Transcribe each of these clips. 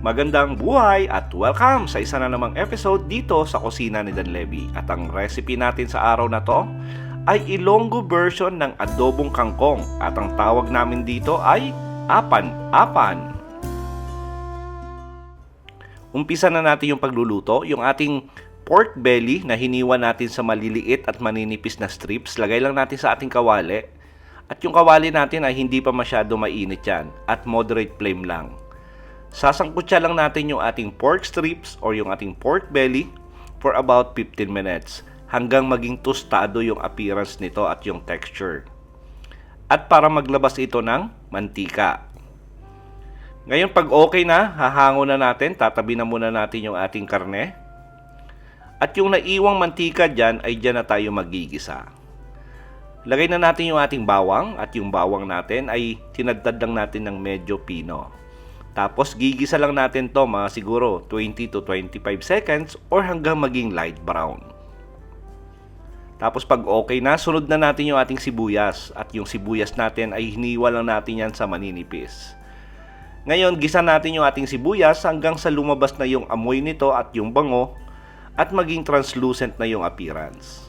Magandang buhay at welcome sa isa na namang episode dito sa kusina ni Dan Levy. At ang recipe natin sa araw na to ay Ilonggo version ng adobong kangkong at ang tawag namin dito ay apan-apan. Umpisa na natin yung pagluluto. Yung ating pork belly na hiniwa natin sa maliliit at maninipis na strips, lagay lang natin sa ating kawali. At yung kawali natin ay hindi pa masyado mainit yan at moderate flame lang. Sasangkutsa lang natin yung ating pork strips or yung ating pork belly for about 15 minutes hanggang maging tostado yung appearance nito at yung texture. At para maglabas ito ng mantika. Ngayon pag okay na, hahango na natin, tatabi na muna natin yung ating karne. At yung naiwang mantika dyan ay dyan na tayo magigisa. Lagay na natin yung ating bawang at yung bawang natin ay tinadtad lang natin ng medyo pino. Tapos gigisa lang natin to mga siguro 20 to 25 seconds or hanggang maging light brown. Tapos pag okay na, sunod na natin yung ating sibuyas. At yung sibuyas natin ay hiniwa lang natin yan sa maninipis. Ngayon, gisa natin yung ating sibuyas hanggang sa lumabas na yung amoy nito at yung bango at maging translucent na yung appearance.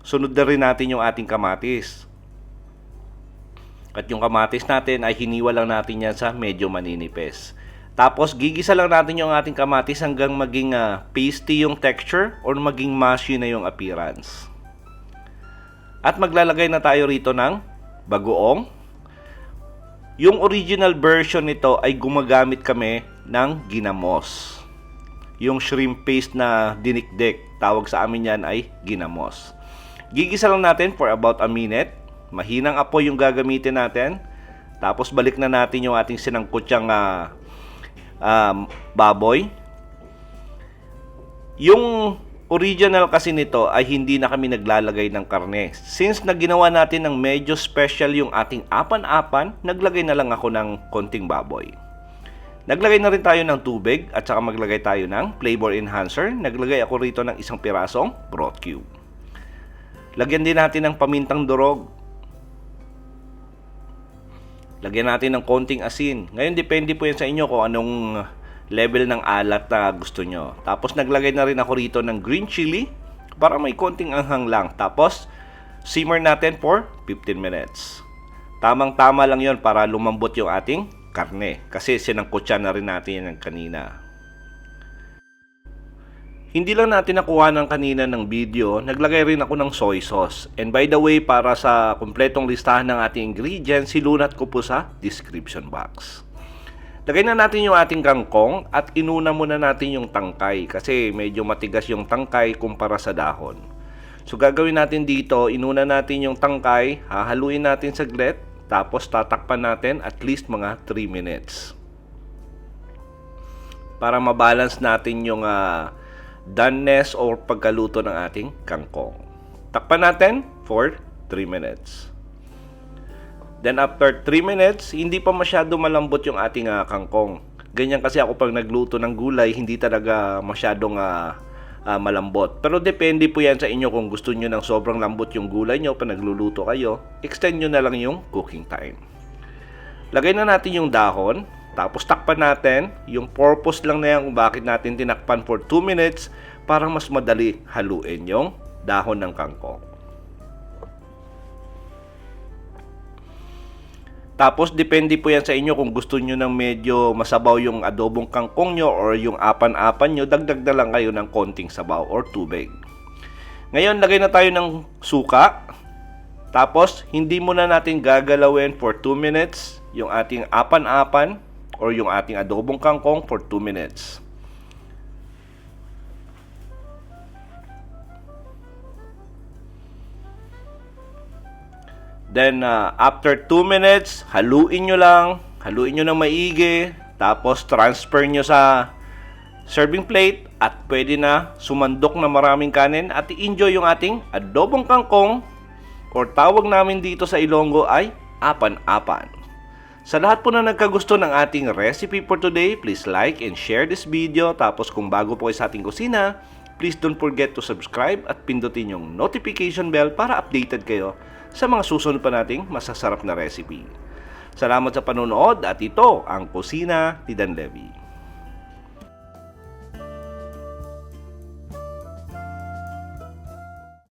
Sunod na rin natin yung ating kamatis. At yung kamatis natin ay hiniwa lang natin yan sa medyo maninipis. Tapos gigisa lang natin yung ating kamatis hanggang maging pasty yung texture or maging mushy na yung appearance. At maglalagay na tayo rito ng bagoong. Yung original version nito ay gumagamit kami ng ginamos. Yung shrimp paste na dinikdik, tawag sa amin yan ay ginamos. Gigisa lang natin for about a minute. Mahinang apoy yung gagamitin natin. Tapos balik na natin yung ating sinangkutsang baboy. Yung original kasi nito ay hindi na kami naglalagay ng karne. Since naginawa natin ng medyo special yung ating apan-apan, naglagay na lang ako ng konting baboy. Naglagay na rin tayo ng tubig at saka maglagay tayo ng flavor enhancer. Naglagay ako rito ng isang pirasong broth cube. Lagyan din natin ng pamintang durog. Lagyan natin ng konting asin. Ngayon, depende po yan sa inyo kung anong level ng alat na gusto nyo. Tapos, naglagay na rin ako rito ng green chili para may konting anghang lang. Tapos, simmer natin for 15 minutes. Tamang-tama lang yon para lumambot yung ating karne. Kasi sinangkutsa na rin natin yan kanina. Hindi lang natin nakuha ng kanina ng video, naglagay rin ako ng soy sauce. And by the way, para sa kumpletong listahan ng ating ingredients, silunat ko po sa description box. Lagay na natin yung ating kangkong at inuna muna natin yung tangkay kasi medyo matigas yung tangkay kumpara sa dahon. So gagawin natin dito, inuna natin yung tangkay, hahaluin natin saglit, tapos tatakpan natin at least mga 3 minutes. Para mabalance natin yung doneness or pagkaluto ng ating kangkong. Takpan natin for 3 minutes. Then after 3 minutes, hindi pa masyado malambot yung ating kangkong. Ganyan kasi ako pag nagluto ng gulay, hindi talaga masyadong malambot. Pero depende po yan sa inyo kung gusto nyo ng sobrang lambot yung gulay nyo pag nagluluto kayo. Extend nyo na lang yung cooking time. Lagay na natin yung dahon. Tapos takpan natin, yung purpose lang na yan kung bakit natin tinakpan for 2 minutes para mas madali haluin yung dahon ng kangkong. Tapos depende po yan sa inyo kung gusto nyo ng medyo masabaw yung adobong kangkong nyo or yung apan-apan nyo, dagdag na lang kayo ng konting sabaw or tubig. Ngayon, lagay na tayo ng suka. Tapos, hindi muna natin gagalawin for 2 minutes yung ating apan-apan or yung ating adobong kangkong for 2 minutes. Then, after 2 minutes, haluin nyo lang. Haluin nyo ng maigi. Tapos, transfer nyo sa serving plate. At pwede na sumandok na maraming kanin. At i-enjoy yung ating adobong kangkong or tawag namin dito sa Ilonggo ay apan-apan. Sa lahat po na nagkagusto ng ating recipe for today, please like and share this video. Tapos kung bago po kayo sa ating kusina, please don't forget to subscribe at pindutin yung notification bell para updated kayo sa mga susunod pa nating masasarap na recipe. Salamat sa panonood at ito ang Kusina ni Dan Levy.